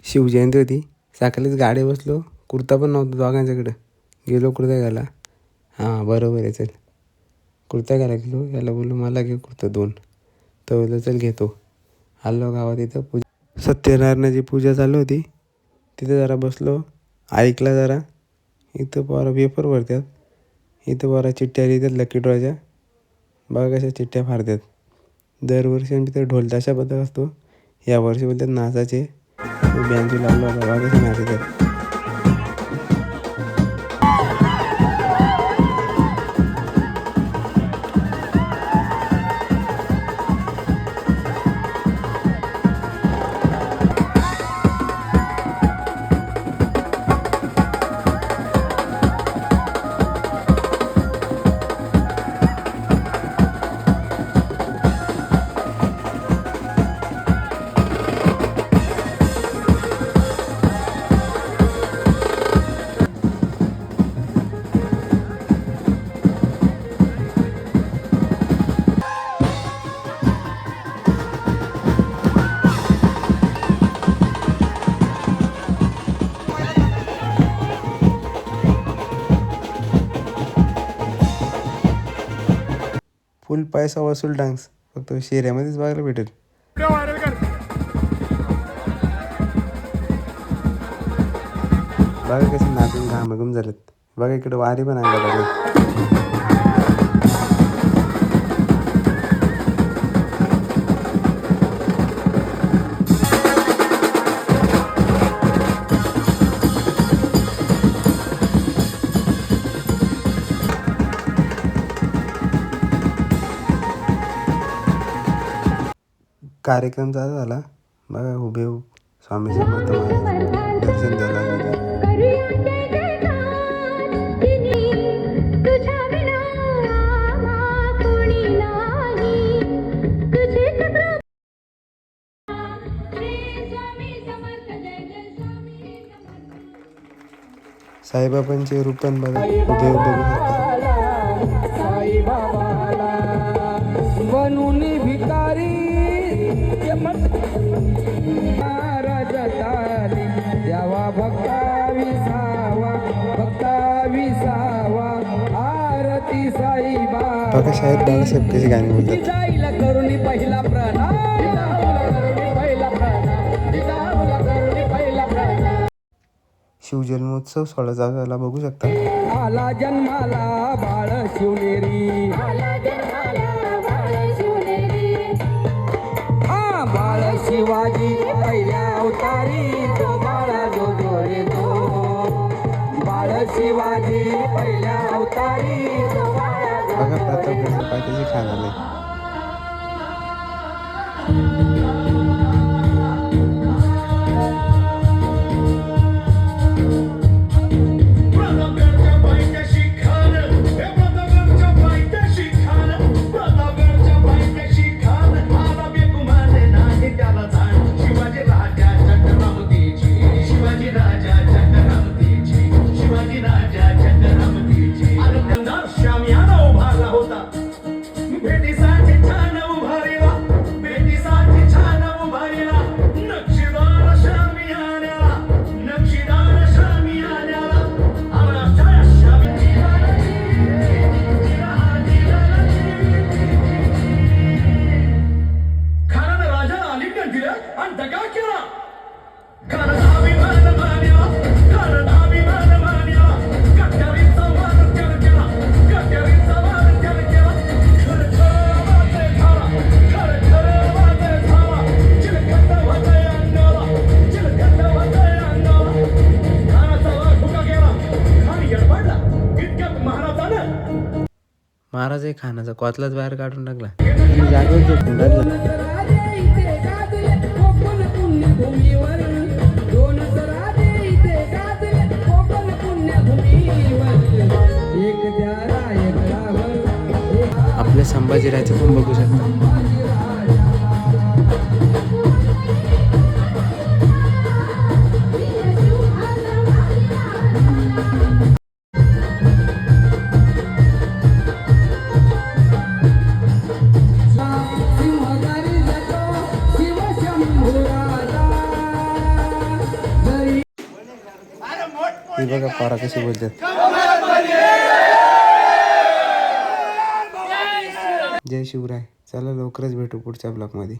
शिवजयंती होती. सकाळीच गाडी बसलो, कुर्ता पण नव्हता दोघांच्याकडं. गेलो कुर्ता घ्यायला. हां बरोबर आहे, चल कुर्ता घ्यायला गेलो. याला बोललो मला घे कुर्ता 2. तर बोललो चल घेतो. आलो गावात. इथं सत्यनारायणाची पूजा चालू होती. तिथं जरा बसलो, ऐकला जरा. इथं पोरं पेपर भरतात. इथं पोरं चिठ्ठ्या लिहितात लकी ड्रॉच्या. बघा कशा चिठ्ठ्या फाडतात. दरवर्षी आमच्या इथं ढोल ताशा पथक असतो. यावर्षी बोलतात नाचाचे. बँजो लावला होता, बघा कसे नाचतात. फुल पैसा वसूल डान्स फक्त शेऱ्यामध्येच बघायला भेटेल. बघा कसे नाचून घामाघूम झालेत. बघा इकडे वारी पण आणला. कार्यक्रम चालू झाला. बघा उभे स्वामी समर्थ महाराज दर्शन द्यायला लागले. साईबाबांचे रूप पण बघा उभे बघू शकता. बघा शाहीर बाळासाहेब कशी गाणी बोलतात. शिवजन्मोत्सव सोहळा चालू झाला बघू शकता. आला जन्माला बाळ शिवनेरी, हा बाळ शिवाजी पहिल्या अवतारी. तो बाळा जो रे तो बाळ शिवाजी पहिल्या अवतारी. बघा प्रतापगडचं पाय त्याची खान आले. महाराज एक खानाचा कोतलाच बाहेर काढून टाकला. जागेवर झोपून टाकला. आपल्या संभाजीराजे पण बघू शकता. हे बघा पारा कशी बोलतात. जय शिवराय. चला लवकरच भेटू पुढच्या ब्लॉगमध्ये.